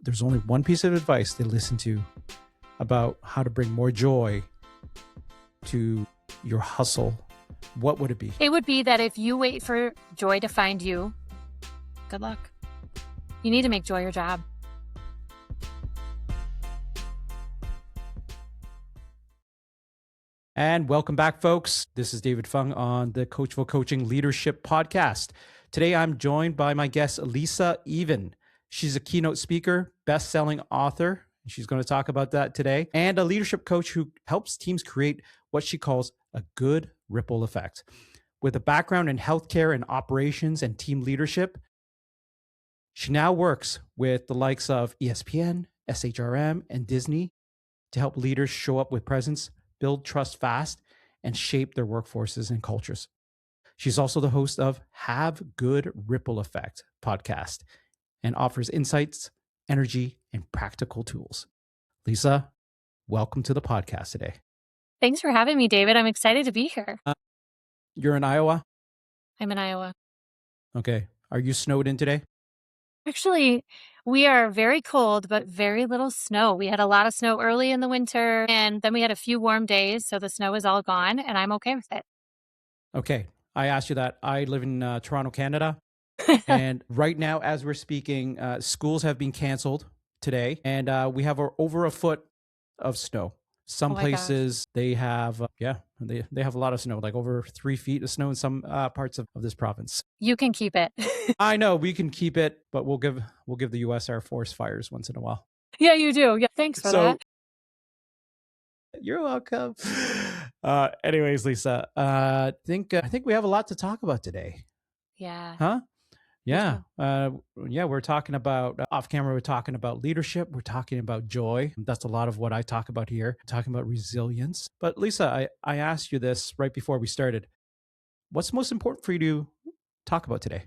there's only one piece of advice they listen to about how to bring more joy to your hustle, what would it be? It would be that if you wait for joy to find you, good luck. You need to make joy your job. And welcome back, folks. This is David Fung on the Coachful Coaching Leadership Podcast. Today, I'm joined by my guest, Lisa ee-ven. She's a keynote speaker, best-selling author. She's going to talk about that today, and a leadership coach who helps teams create what she calls a good ripple effect. With a background in healthcare and operations and team leadership, she now works with the likes of ESPN, SHRM, and Disney to help leaders show up with presence, build trust fast, and shape their workforces and cultures. She's also the host of Have Good Ripple Effect podcast and offers insights, energy, and practical tools. Lisa, welcome to the podcast today. Thanks for having me, David. I'm excited to be here. You're in Iowa? I'm in Iowa. Okay. Are you snowed in today? Actually, we are very cold, but very little snow. We had a lot of snow early in the winter, and then we had a few warm days, so the snow is all gone, and I'm okay with it. Okay. I asked you that. I live in Toronto, Canada. And right now, as we're speaking, schools have been canceled today, and we have over a foot of snow. Some places they have, they have a lot of snow, like over 3 feet of snow in some parts of this province. You can keep it. I know we can keep it, but we'll give the U.S. Air Force fires once in a while. Yeah, you do. Yeah, thanks for that. You're welcome. Anyways, Lisa, I think we have a lot to talk about today. Yeah. Huh? Yeah. We're talking about off camera. We're talking about leadership. We're talking about joy. That's a lot of what I talk about here. We're talking about resilience. But Lisa, I asked you this right before we started. What's most important for you to talk about today?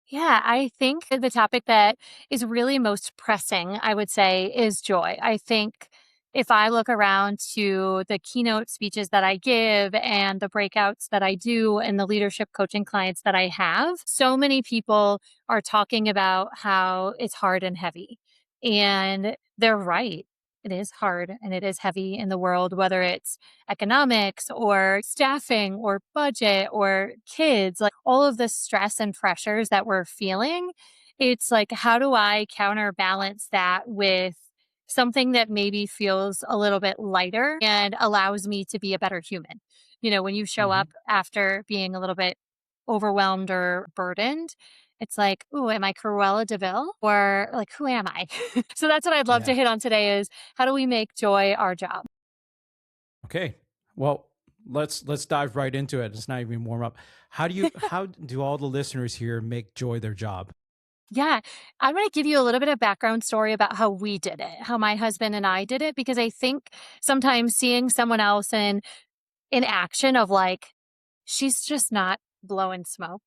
Yeah, I think the topic that is really most pressing, I would say, is joy. I think if I look around to the keynote speeches that I give and the breakouts that I do and the leadership coaching clients that I have, so many people are talking about how it's hard and heavy. And they're right. It is hard and it is heavy in the world, whether it's economics or staffing or budget or kids, like all of the stress and pressures that we're feeling. It's like, how do I counterbalance that with something that maybe feels a little bit lighter and allows me to be a better human? You know, when you show up after being a little bit overwhelmed or burdened, it's like, ooh, am I Cruella de Vil? Or like, who am I? So that's what I'd love to hit on today is how do we make joy our job? Okay. Well, let's dive right into it. It's not even warm up. How do all the listeners here make joy their job? Yeah, I'm going to give you a little bit of background story about how we did it, how my husband and I did it, because I think sometimes seeing someone else in action of like, she's just not blowing smoke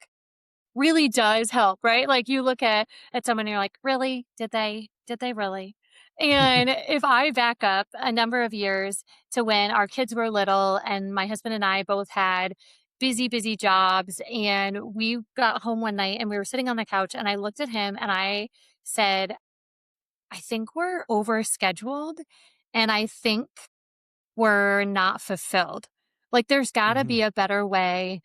really does help, right? Like you look at someone and you're like, really? Did they really? And if I back up a number of years to when our kids were little and my husband and I both had busy jobs, and we got home one night and we were sitting on the couch and I looked at him and I said, I think we're overscheduled and I think we're not fulfilled. Like there's got to be a better way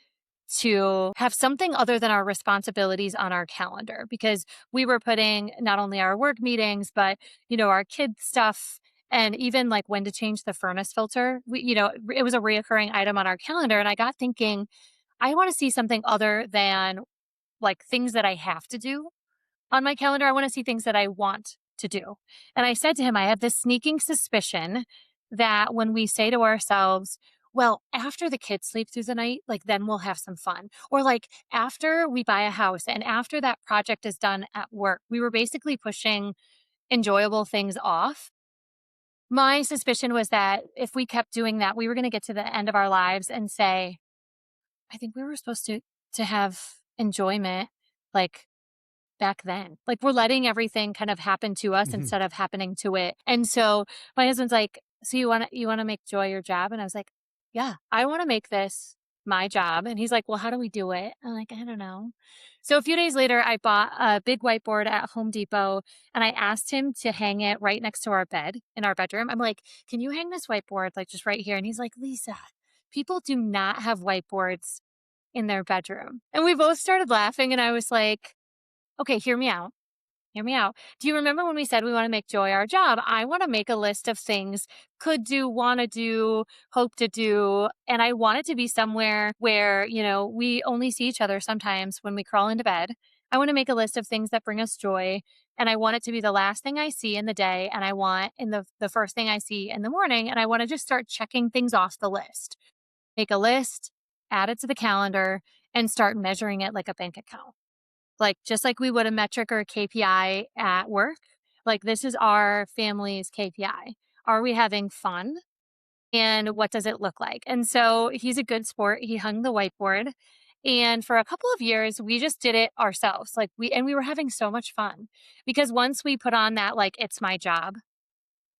to have something other than our responsibilities on our calendar, because we were putting not only our work meetings, but, you know, our kids stuff and even like when to change the furnace filter. It was a reoccurring item on our calendar. And I got thinking, I want to see something other than like things that I have to do on my calendar. I want to see things that I want to do. And I said to him, I have this sneaking suspicion that when we say to ourselves, well, after the kids sleep through the night, like then we'll have some fun. Or like after we buy a house and after that project is done at work, we were basically pushing enjoyable things off. My suspicion was that if we kept doing that, we were going to get to the end of our lives and say, I think we were supposed to have enjoyment like back then. Like we're letting everything kind of happen to us instead of happening to it. And so my husband's like, so you want to make joy your job? And I was like, yeah, I want to make this my job. And he's like, well, how do we do it? I'm like, I don't know. So a few days later, I bought a big whiteboard at Home Depot and I asked him to hang it right next to our bed in our bedroom. I'm like, can you hang this whiteboard like just right here? And he's like, Lisa, people do not have whiteboards in their bedroom. And we both started laughing. And I was like, okay, hear me out. Hear me out. Do you remember when we said we want to make joy our job? I want to make a list of things could do, want to do, hope to do. And I want it to be somewhere where, we only see each other sometimes when we crawl into bed. I want to make a list of things that bring us joy. And I want it to be the last thing I see in the day. And I want in the first thing I see in the morning. And I want to just start checking things off the list. Make a list, add it to the calendar, and start measuring it like a bank account. Like, just like we would a metric or a KPI at work, like this is our family's KPI. Are we having fun? And what does it look like? And so he's a good sport. He hung the whiteboard. And for a couple of years, we just did it ourselves. We were having so much fun because once we put on that, like, it's my job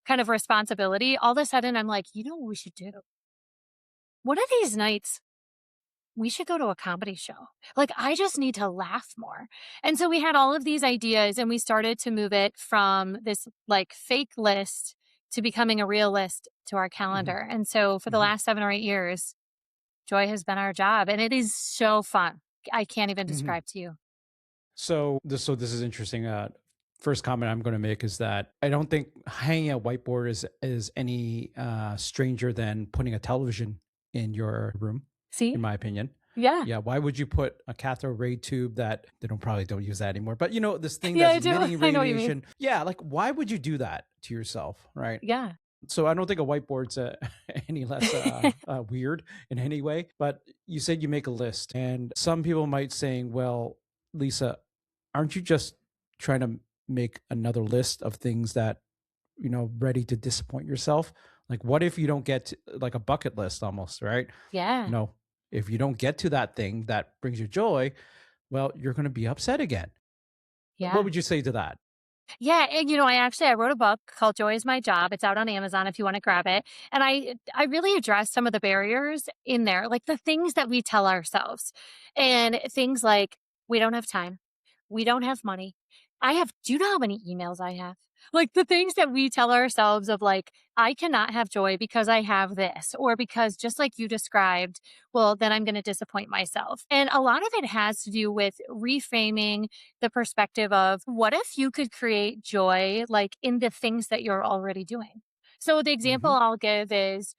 kind of responsibility, all of a sudden I'm like, you know what we should do? One of these nights, we should go to a comedy show. Like, I just need to laugh more. And so we had all of these ideas and we started to move it from this like fake list to becoming a real list to our Mm-hmm. calendar. And so for the Mm-hmm. last 7 or 8 years, joy has been our job and it is so fun. I can't even Mm-hmm. describe to you. So this is interesting. First comment I'm going to make is that I don't think hanging a whiteboard is any stranger than putting a television in your room, See? in my opinion. Yeah. Yeah, why would you put a cathode ray tube that they probably don't use that anymore? But this thing Yeah, that's I do. emitting I know what you mean. radiation. Yeah, like why would you do that to yourself, right? Yeah. So I don't think a whiteboard's any less weird in any way. But you said you make a list, and some people might saying, "Well, Lisa, aren't you just trying to make another list of things that ready to disappoint yourself? Like, what if you don't get to, like a bucket list almost, right? Yeah. You know, if you don't get to that thing that brings you joy, well, you're going to be upset again. What Yeah. would you say to that? Yeah, and I wrote a book called Joy is My Job. It's out on Amazon if you want to grab it. And I really address some of the barriers in there, like the things that we tell ourselves. And things like we don't have time. We don't have money. Do you know how many emails I have? Like the things that we tell ourselves of like, I cannot have joy because I have this, or because just like you described, well, then I'm going to disappoint myself. And a lot of it has to do with reframing the perspective of what if you could create joy like in the things that you're already doing? So the example Hmm. I'll give is,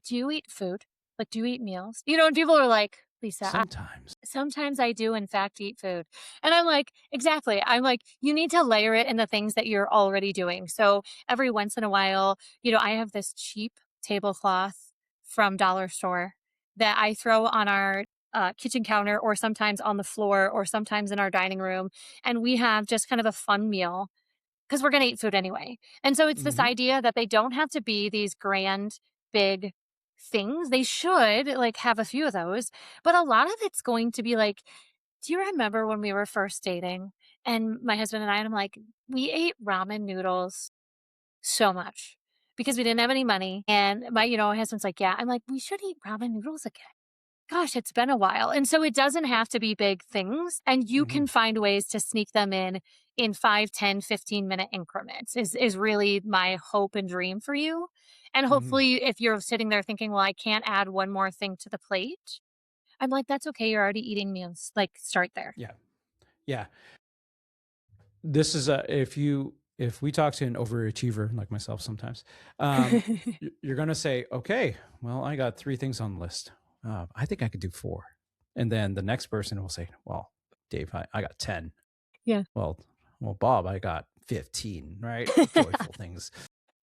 do you eat food? Like, do you eat meals? And people are like, Lisa, Sometimes. sometimes I do, in fact, eat food. And I'm like, exactly. I'm like, you need to layer it in the things that you're already doing. So every once in a while, I have this cheap tablecloth from Dollar Store that I throw on our kitchen counter or sometimes on the floor or sometimes in our dining room. And we have just kind of a fun meal because we're going to eat food anyway. And so it's this Hmm. idea that they don't have to be these grand, big things. They should like have a few of those, but a lot of it's going to be like, do you remember when we were first dating and my husband and I'm like, we ate ramen noodles so much because we didn't have any money. And my husband's like, yeah. I'm like, we should eat ramen noodles again. Gosh, it's been a while. And so it doesn't have to be big things. And you Hmm. can find ways to sneak them in 5, 10, 15-minute increments is really my hope and dream for you. And Hmm. hopefully if you're sitting there thinking, well, I can't add one more thing to the plate, I'm like, that's okay. You're already eating meals. Like start there. Yeah. Yeah. This is if we talk to an overachiever like myself sometimes, you're gonna say, okay, well, I got 3 things on the list. I think I could do 4. And then the next person will say, well, Dave, I got 10. Yeah. Well, Bob, I got 15, right? Joyful things.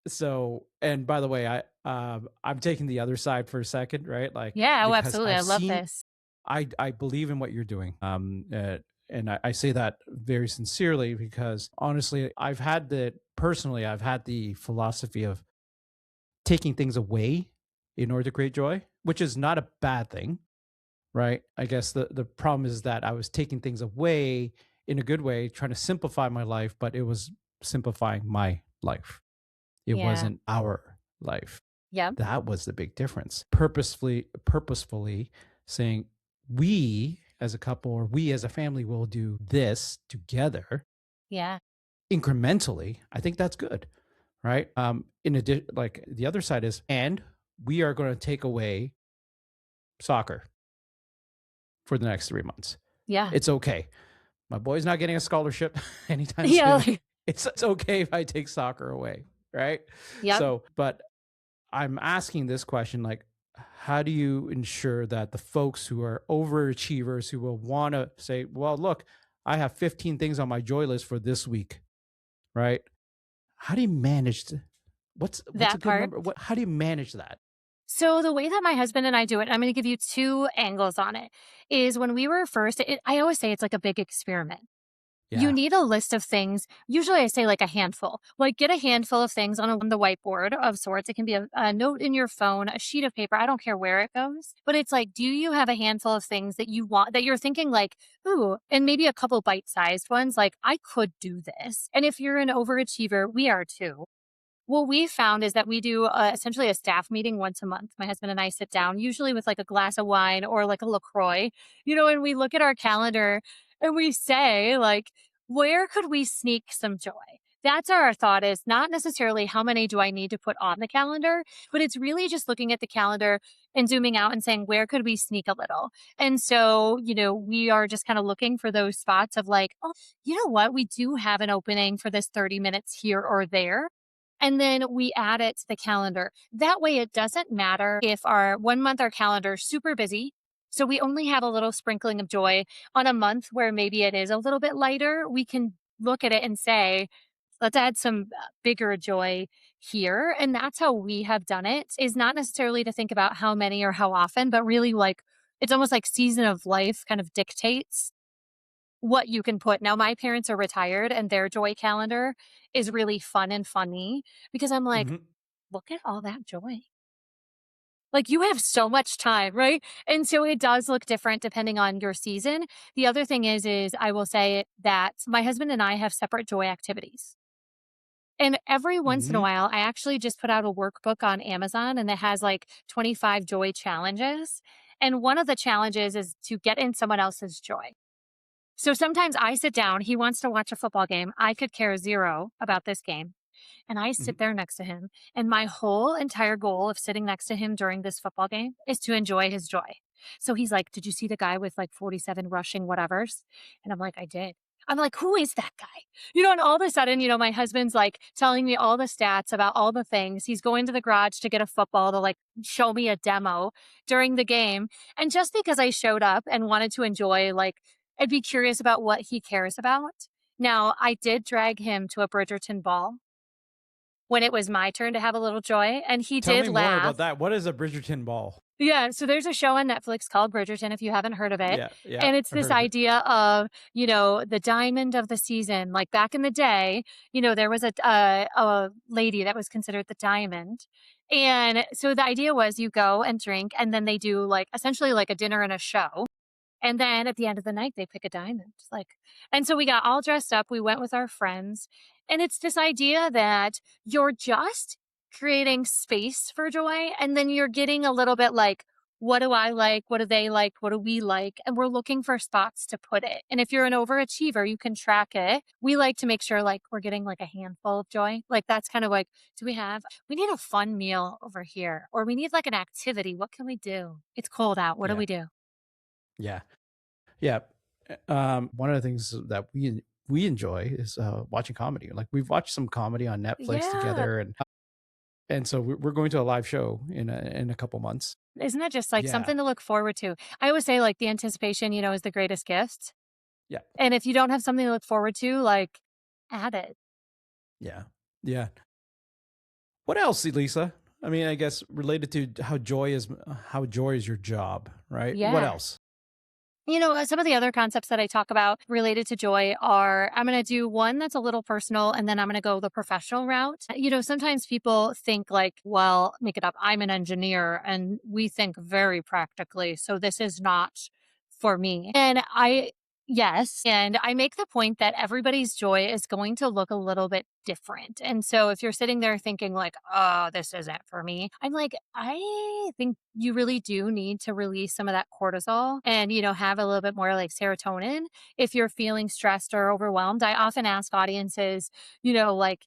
So, and by the way, I'm taking the other side for a second, right? Like, Yeah. Oh, because absolutely. I've I love seen, this. I believe in what you're doing. And I say that very sincerely because honestly, I've had the philosophy of taking things away in order to create joy, which is not a bad thing, right? I guess the problem is that I was taking things away in a good way, trying to simplify my life, but it was simplifying my life. It Yeah. wasn't our life. Yep. That was the big difference. Purposefully, saying, we as a couple or we as a family will do this together Yeah. incrementally, I think that's good. Right. In addition, like the other side is, and we are going to take away soccer for the next 3 months. Yeah. It's okay. My boy's not getting a scholarship anytime Yeah. soon. It's okay if I take soccer away. Right. Yep. So, but I'm asking this question, like, how do you ensure that the folks who are overachievers who will want to say, well, look, I have 15 things on my joy list for this week, right? How do you manage what's a That good part. number? How do you manage that? So the way that my husband and I do it, I'm going to give you two angles on it, is when we were first, I always say it's like a big experiment. You Yeah. need a list of things. Usually I say like a handful, like get a handful of things on the whiteboard of sorts. It can be a note in your phone, a sheet of paper. I don't care where it goes, but it's like, do you have a handful of things that you want that you're thinking like, ooh, and maybe a couple bite-sized ones, like I could do this. And if you're an overachiever, we are too. What we found is that we do essentially a staff meeting once a month. My husband and I sit down, usually with like a glass of wine or like a LaCroix, and we look at our calendar and we say, like, where could we sneak some joy? That's our thought is not necessarily how many do I need to put on the calendar, but it's really just looking at the calendar and zooming out and saying, where could we sneak a little? And so, we are just kind of looking for those spots of like, oh, you know what? We do have an opening for this 30 minutes here or there, and then we add it to the calendar. That way, it doesn't matter if our 1 month, our calendar is super busy. So we only have a little sprinkling of joy on a month where maybe it is a little bit lighter. We can look at it and say, let's add some bigger joy here. And that's how we have done it, is not necessarily to think about how many or how often, but really like it's almost like season of life kind of dictates what you can put. Now, my parents are retired and their joy calendar is really fun and funny because I'm like, Hmm. look at all that joy. Like you have so much time, right? And so it does look different depending on your season. The other thing is I will say that my husband and I have separate joy activities. And every once in a Hmm. while, I actually just put out a workbook on Amazon and it has like 25 joy challenges. And one of the challenges is to get in someone else's joy. So sometimes I sit down, he wants to watch a football game. I could care zero about this game. And I sit there next to him. And my whole entire goal of sitting next to him during this football game is to enjoy his joy. So he's like, did you see the guy with like 47 rushing whatevers? And I'm like, I did. I'm like, who is that guy? And all of a sudden, my husband's like telling me all the stats about all the things. He's going to the garage to get a football to like show me a demo during the game. And just because I showed up and wanted to enjoy, like, I'd be curious about what he cares about. Now, I did drag him to a Bridgerton ball when it was my turn to have a little joy, and he Tell did me more laugh. about that. What is a Bridgerton ball? Yeah, so there's a show on Netflix called Bridgerton, if you haven't heard of it, Yeah, yeah, and it's I've this heard of it. idea of, the diamond of the season. Like, back in the day, there was a lady that was considered the diamond, and so the idea was you go and drink, and then they do, like, essentially like a dinner and a show. And then at the end of the night, they pick a diamond. And so we got all dressed up. We went with our friends. And it's this idea that you're just creating space for joy. And then you're getting a little bit like, what do I like? What do they like? What do we like? And we're looking for spots to put it. And if you're an overachiever, you can track it. We like to make sure like we're getting like a handful of joy. Like that's kind of like, we need a fun meal over here, or we need like an activity. What can we do? It's cold out. What do Yeah, we do? yeah, yeah. One of the things that we enjoy is watching comedy. Like we've watched some comedy on Netflix Yeah. together, and so we're going to a live show in a couple months. Isn't that just like Yeah, something to look forward to? I always say like the anticipation, is the greatest gift. yeah, And if you don't have something to look forward to, like add it. yeah, yeah. What else, Elisa? I mean, I guess related to how joy is your job, right? What Yeah. else? Some of the other concepts that I talk about related to joy are I'm going to do one that's a little personal and then I'm going to go the professional route. Sometimes people think like, well, make it up. I'm an engineer and we think very practically. So this is not for me. And Yes. And I make the point that everybody's joy is going to look a little bit different. And so if you're sitting there thinking like, oh, this isn't for me, I'm like, I think you really do need to release some of that cortisol and, have a little bit more like serotonin. If you're feeling stressed or overwhelmed, I often ask audiences, like,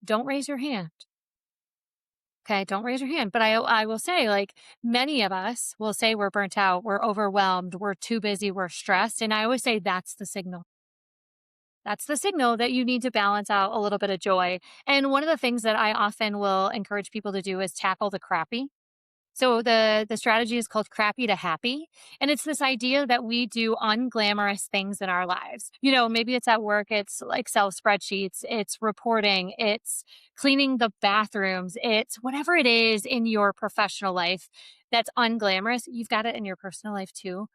don't raise your hand. Okay, don't raise your hand. But I will say, like, many of us will say we're burnt out, we're overwhelmed, we're too busy, we're stressed. And I always say that's the signal. That's the signal that you need to balance out a little bit of joy. And one of the things that I often will encourage people to do is tackle the crappy. So the strategy is called crappy to happy. And it's this idea that we do unglamorous things in our lives. Maybe it's at work, it's like Excel spreadsheets, it's reporting, it's cleaning the bathrooms, it's whatever it is in your professional life that's unglamorous. You've got it in your personal life too.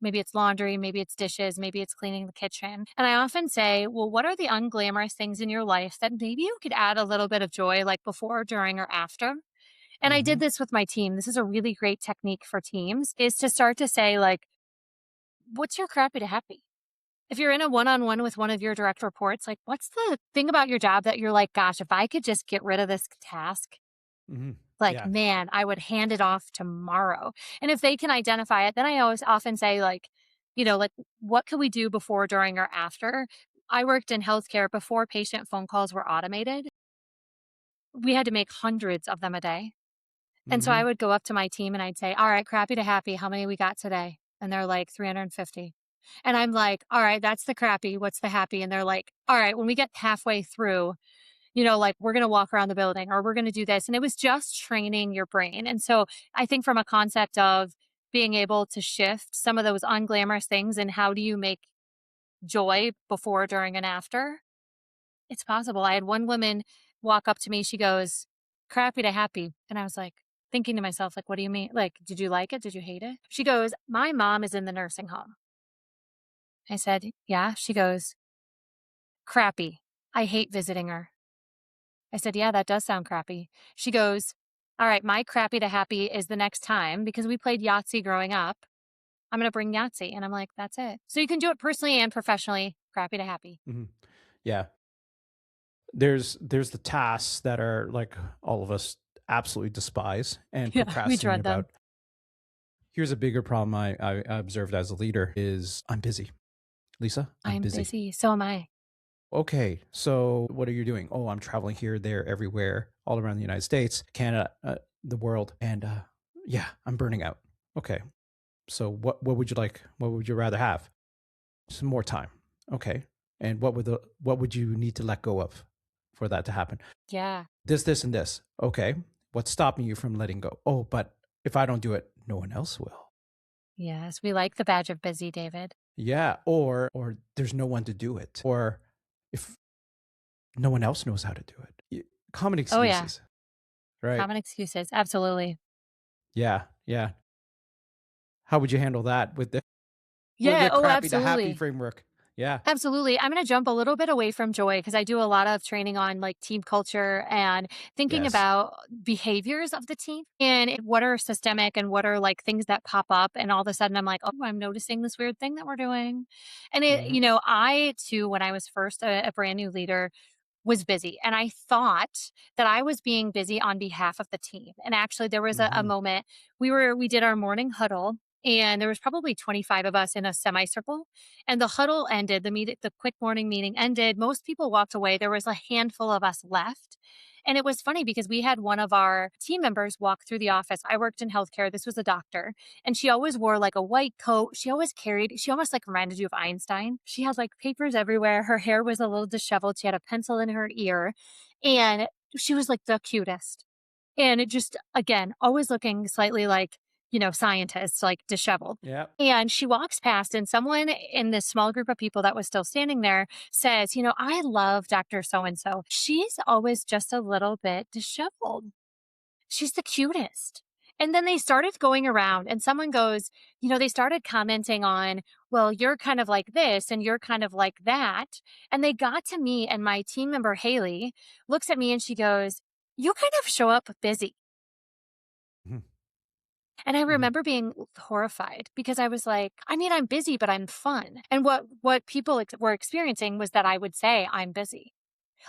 Maybe it's laundry, maybe it's dishes, maybe it's cleaning the kitchen. And I often say, well, what are the unglamorous things in your life that maybe you could add a little bit of joy, like before, during, or after? And I did Hmm. this with my team. This is a really great technique for teams is to start to say, like, what's your crappy to happy? If you're in a one-on-one with one of your direct reports, like, what's the thing about your job that you're like, gosh, if I could just get rid of this task, Hmm. like, Yeah. man, I would hand it off tomorrow. And if they can identify it, then I always often say, like, like, what could we do before, during, or after? I worked in healthcare before patient phone calls were automated. We had to make hundreds of them a day. And so I Hmm. would go up to my team and I'd say, all right, crappy to happy, how many we got today? And they're like 350. And I'm like, all right, that's the crappy. What's the happy? And they're like, all right, when we get halfway through, like we're going to walk around the building or we're going to do this. And it was just training your brain. And so I think from a concept of being able to shift some of those unglamorous things and how do you make joy before, during, and after, it's possible. I had one woman walk up to me. She goes, crappy to happy. And I was like, thinking to myself, like, what do you mean? Like, did you like it? Did you hate it? She goes, my mom is in the nursing home. I said, yeah. She goes, crappy. I hate visiting her. I said, yeah, that does sound crappy. She goes, all right, my crappy to happy is the next time because we played Yahtzee growing up. I'm going to bring Yahtzee. And I'm like, that's it. So you can do it personally and professionally, crappy to happy. Hmm. Yeah. There's the tasks that are like all of us absolutely despise and Yeah, we procrastinate dread them. about. Here's a bigger problem I observed as a leader is I'm busy. Lisa, I'm I'm busy. busy. So am I. Okay, so what are you doing? Oh, I'm traveling here, there, everywhere, all around the United States, Canada, the world, and yeah, I'm burning out. Okay, so what would you like? What would you rather have? Some more time. Okay, and what would you need to let go of for that to happen? Yeah. This, and this. Okay, what's stopping you from letting go? Oh, but if I don't do it, no one else will. Yes, we like the badge of busy, David. Yeah, or there's no one to do it, or if no one else knows how to do it. Common Oh, yeah. excuses, right? Common excuses. Absolutely. Yeah, yeah. How would you handle that with Yeah. the Oh, crappy to happy absolutely. framework? Yeah. Absolutely. I'm going to jump a little bit away from joy because I do a lot of training on like team culture and thinking Yes. about behaviors of the team and what are systemic and what are like things that pop up. And all of a sudden I'm like, oh, I'm noticing this weird thing that we're doing. And Mhm. I too, when I was first a brand new leader, was busy. And I thought that I was being busy on behalf of the team. And actually there was a Mhm. moment we did our morning huddle and there was probably 25 of us in a semicircle and the huddle ended, the quick morning meeting ended. Most people walked away. There was a handful of us left. And it was funny because we had one of our team members walk through the office. I worked in healthcare. This was a doctor. And she always wore like a white coat. She almost like reminded you of Einstein. She had like papers everywhere. Her hair was a little disheveled. She had a pencil in her ear. And she was like the cutest. And it just, again, always looking slightly like, scientists, like disheveled. Yeah. And she walks past, and someone in this small group of people that was still standing there says, I love Dr. So and so. She's always just a little bit disheveled. She's the cutest. And then they started going around, and someone goes, they started commenting on, well, you're kind of like this and you're kind of like that. And they got to me, and my team member, Haley, looks at me and she goes, you kind of show up busy. Mhm. And I Mhm. remember being horrified because I was like, I mean, I'm busy, but I'm fun. And what people were experiencing was that I would say, I'm busy.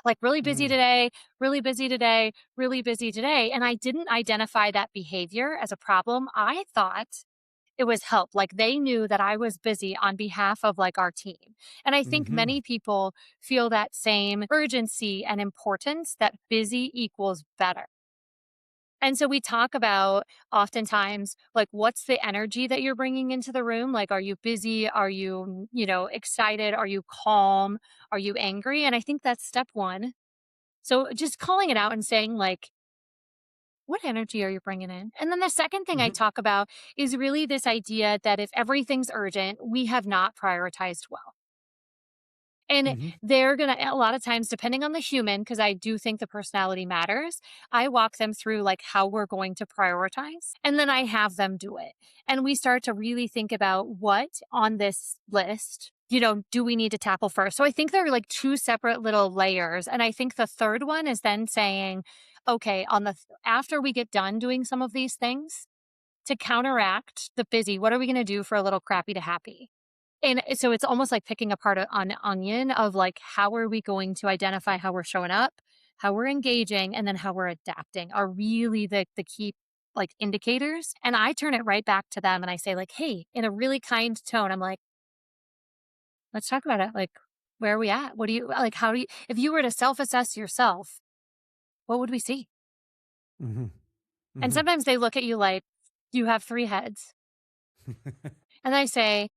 Like really busy Mm. today, really busy today, really busy today. And I didn't identify that behavior as a problem. I thought it was help. Like they knew that I was busy on behalf of like our team. And I think Mhm. many people feel that same urgency and importance that busy equals better. And so we talk about oftentimes like what's the energy that you're bringing into the room? Like are you busy? Are you, excited? Are you calm? Are you angry? And I think that's step 1. So just calling it out and saying like what energy are you bringing in? And then the second thing I Mhm. talk about is really this idea that if everything's urgent, we have not prioritized well. And Mhm. they're going to, a lot of times, depending on the human, because I do think the personality matters, I walk them through like how we're going to prioritize. And then I have them do it. And we start to really think about what on this list, do we need to tackle first? So I think there are like two separate little layers. And I think the third one is then saying, okay, after we get done doing some of these things to counteract the busy, what are we going to do for a little crappy to happy? And so it's almost like picking apart an onion of like, how are we going to identify how we're showing up, how we're engaging, and then how we're adapting are really the key like indicators. And I turn it right back to them and I say, like, hey, in a really kind tone, I'm like, let's talk about it. Like, where are we at? What do you like? How do you, if you were to self assess yourself, what would we see? Mhm. And Mhm. sometimes they look at you like you have 3 heads. And I say,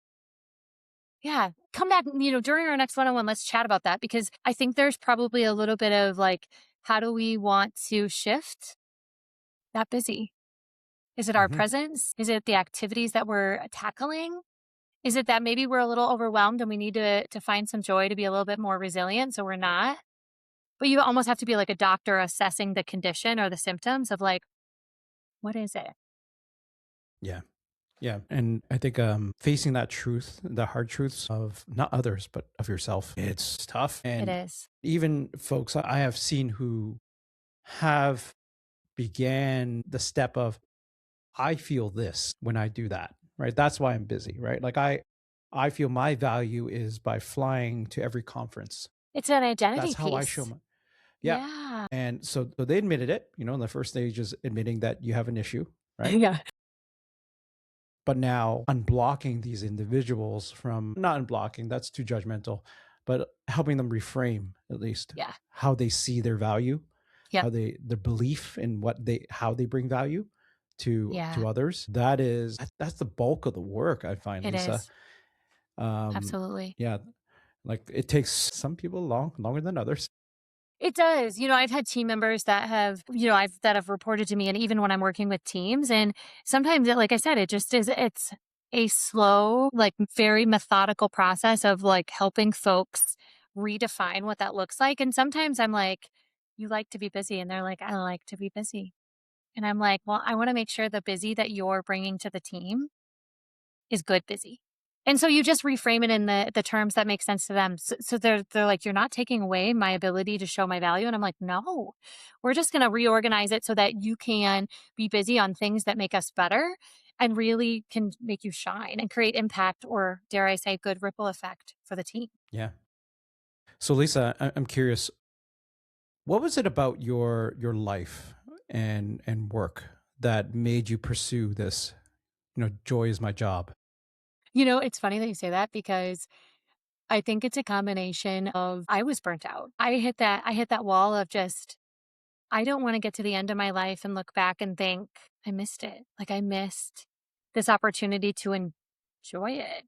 yeah, come back, during our next one-on-one, let's chat about that because I think there's probably a little bit of like, how do we want to shift that busy? Is it our Mhm. presence? Is it the activities that we're tackling? Is it that maybe we're a little overwhelmed and we need to find some joy to be a little bit more resilient so we're not? But you almost have to be like a doctor assessing the condition or the symptoms of like, what is it? Yeah. Yeah. And I think facing that truth, the hard truths of not others, but of yourself, it's tough. It And is. even folks I have seen who have began the step of, I feel this when I do that, right? That's why I'm busy, right? Like I feel my value is by flying to every conference. It's an identity That's how I show piece. my, yeah. Yeah. And so they admitted it, the first stage is admitting that you have an issue, right? Yeah. But now unblocking these individuals from, not unblocking, that's too judgmental, but helping them reframe at least Yeah. how they see their value, Yep. how their belief in how they bring value Yeah. to others. That's the bulk of the work I find, It Lisa. is. Um, Absolutely. yeah, like it takes some people longer than others. It does. I've had team members that have, that have reported to me and even when I'm working with teams and sometimes like I said, it's a slow, like very methodical process of like helping folks redefine what that looks like. And sometimes I'm like, you like to be busy and they're like, I like to be busy. And I'm like, well, I want to make sure the busy that you're bringing to the team is good busy. And so you just reframe it in the terms that make sense to them. So they're like, you're not taking away my ability to show my value. And I'm like, no, we're just going to reorganize it so that you can be busy on things that make us better and really can make you shine and create impact or dare I say good ripple effect for the team. Yeah. So Lisa, I'm curious, what was it about your life and work that made you pursue this? Joy is my job. It's funny that you say that because I think it's a combination of I was burnt out. I hit that wall of just I don't want to get to the end of my life and look back and think, I missed it. Like I missed this opportunity to enjoy it.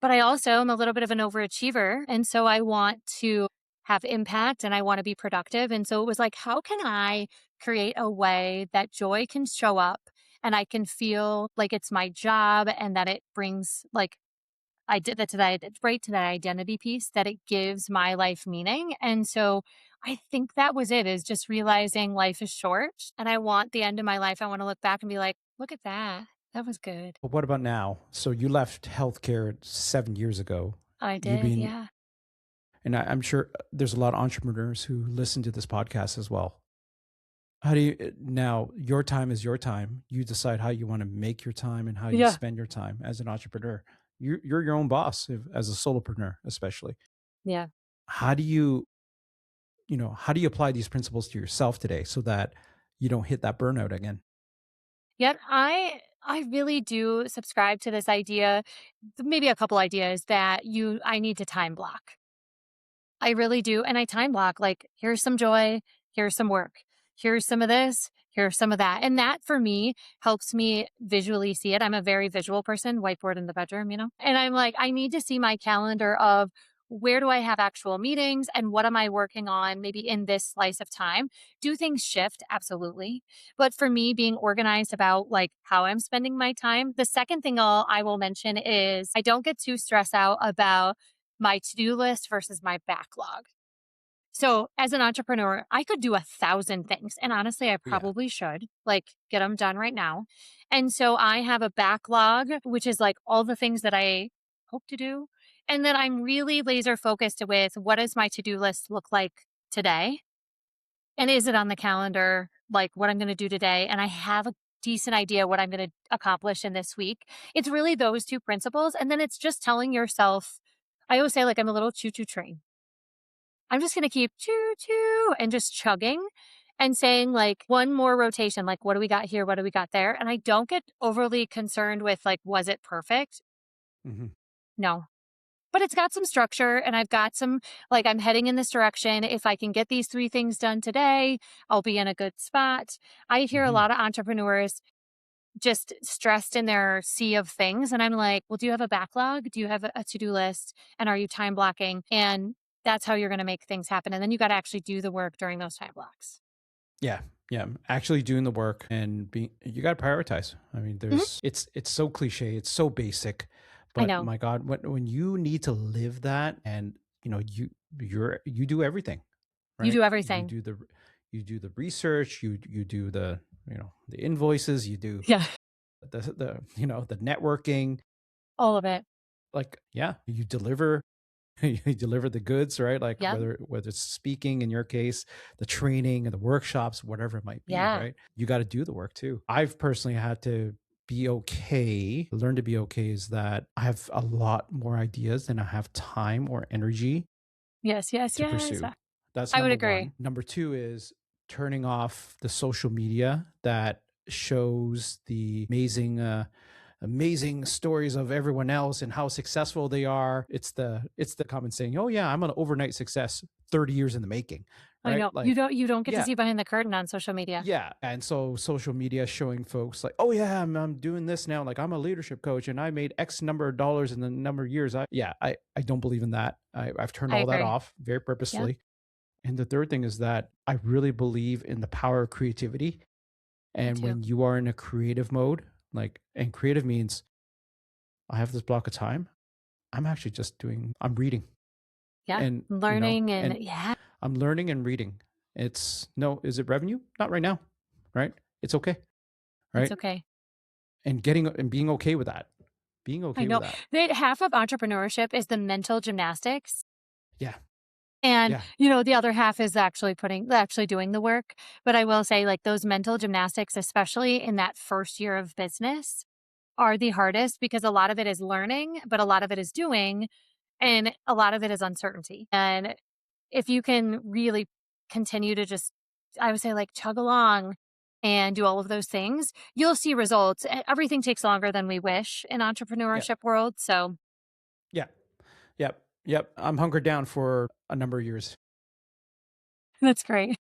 But I also am a little bit of an overachiever. And so I want to have impact and I want to be productive. And so it was like, how can I create a way that joy can show up and I can feel like it's my job and that it brings like I did that to that it's right to that identity piece that it gives my life meaning. And so I think that was it is just realizing life is short and I want the end of my life. I want to look back and be like, look at that. That was good. But what about now? So you left healthcare 7 years ago. I You've did. been, Yeah. and I'm sure there's a lot of entrepreneurs who listen to this podcast as well. How do you now? Your time is your time. You decide how you want to make your time and how you Yeah. spend your time as an entrepreneur. You're your own boss as a solopreneur, especially. Yeah. How do you, how do you apply these principles to yourself today so that you don't hit that burnout again? Yet I really do subscribe to this idea, maybe a couple ideas that I need to time block. I really do. And I time block like, here's some joy, here's some work, here's some of this, here's some of that. And that for me helps me visually see it. I'm a very visual person, whiteboard in the bedroom, And I'm like, I need to see my calendar of where do I have actual meetings and what am I working on maybe in this slice of time? Do things shift? Absolutely. But for me, being organized about like how I'm spending my time, the second thing I will mention is I don't get too stressed out about my to-do list versus my backlog. So, as an entrepreneur, I could do 1,000 things, and honestly, I Yeah. probably should, like, get them done right now. And so I have a backlog, which is, like, all the things that I hope to do, and then I'm really laser focused with what does my to-do list look like today, and is it on the calendar, like, what I'm gonna do today, and I have a decent idea what I'm gonna accomplish in this week. It's really those 2 principles, and then it's just telling yourself I always say, like, I'm a little choo-choo train. I'm just gonna keep choo-choo and just chugging and saying, like, one more rotation, like, what do we got here? What do we got there? And I don't get overly concerned with, like, was it perfect? Hmm. No. But it's got some structure and I've got some, like, I'm heading in this direction. If I can get these 3 things done today, I'll be in a good spot. I hear a Hmm. lot of entrepreneurs just stressed in their sea of things. And I'm like, well, do you have a backlog? Do you have a to do list? And are you time blocking? And that's how you're going to make things happen. And then you got to actually do the work during those time blocks. Yeah. Yeah. Actually doing the work and you got to prioritize. I mean, Mhm. it's so cliche. It's so basic, I but know my God, when you need to live that and you do everything, you right? do everything. You do the research, you do the invoices, you do Yeah. the networking, All of it. like, yeah, you deliver you deliver the goods, right? Like Yep. whether it's speaking in your case, the training and the workshops, whatever it might be, Yeah. right? You got to do the work too. I've personally had to learn to be okay is that I have a lot more ideas than I have time or energy Yes. Yes. to Yes. pursue. That's I would number agree. one. Number two is turning off the social media that shows the amazing stories of everyone else and how successful they are. It's the common saying, "Oh yeah, I'm an overnight success, 30 years in the making." I Right? know Like, you don't get to yeah, see behind the curtain on social media. yeah. And so social media showing folks like, "Oh yeah, I'm doing this now. Like I'm a leadership coach and I made X number of dollars in the number of years." I don't believe in that. I've turned I all that agree. off very Yeah. purposefully. And the third thing is that I really believe in the power of creativity. Me And too. when you are in a creative mode, and creative means I have this block of time. I'm reading Yeah. and, Learning and and yeah, I'm learning and reading. Is it revenue? Not right now. Right. It's okay. it's Right. okay. And being okay with that, being I okay with know that. that half of entrepreneurship is the mental gymnastics. Yeah. And, Yeah. the other half is actually doing the work. But I will say, like, those mental gymnastics, especially in that first year of business, are the hardest because a lot of it is learning, but a lot of it is doing, and a lot of it is uncertainty. And if you can really continue to just, I would say, like, chug along and do all of those things, you'll see results. Everything takes longer than we wish in Yeah. entrepreneurship world. So Yeah. Yep. Yep. I'm hunkered down for a number of years. that's great.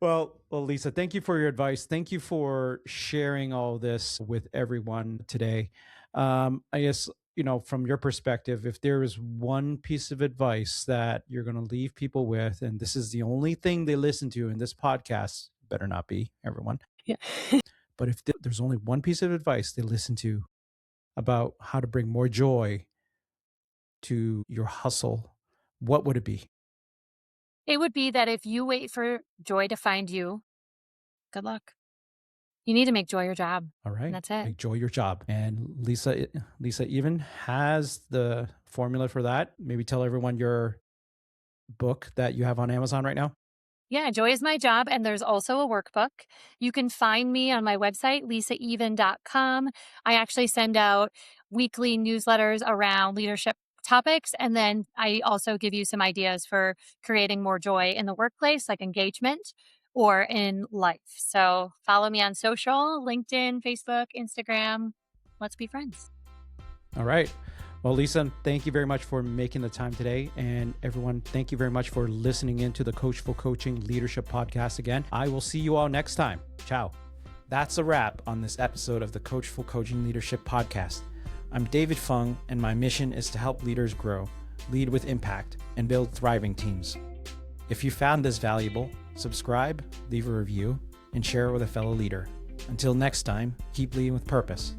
Well, Lisa, thank you for your advice. Thank you for sharing all this with everyone today. I guess, from your perspective, if there is one piece of advice that you're going to leave people with, and this is the only thing they listen to in this podcast, better not be everyone, Yeah. but if there's only one piece of advice they listen to about how to bring more joy to your hustle, what would it be? It would be that if you wait for joy to find you, good luck. You need to make joy your job, All and right. that's it. Make joy your job. And Lisa even has the formula for that. Maybe tell everyone your book that you have on Amazon right now. Yeah, joy is my job. And there's also a workbook. You can find me on my website, lisaeven.com. I actually send out weekly newsletters around leadership topics. And then I also give you some ideas for creating more joy in the workplace, like engagement or in life. So follow me on social, LinkedIn, Facebook, Instagram. Let's be friends. All right. Well, Lisa, thank you very much for making the time today. And everyone, thank you very much for listening in to the Coachful Coaching Leadership Podcast again. I will see you all next time. Ciao. That's a wrap on this episode of the Coachful Coaching Leadership Podcast. I'm David Fung, and my mission is to help leaders grow, lead with impact, and build thriving teams. If you found this valuable, subscribe, leave a review, and share it with a fellow leader. Until next time, keep leading with purpose.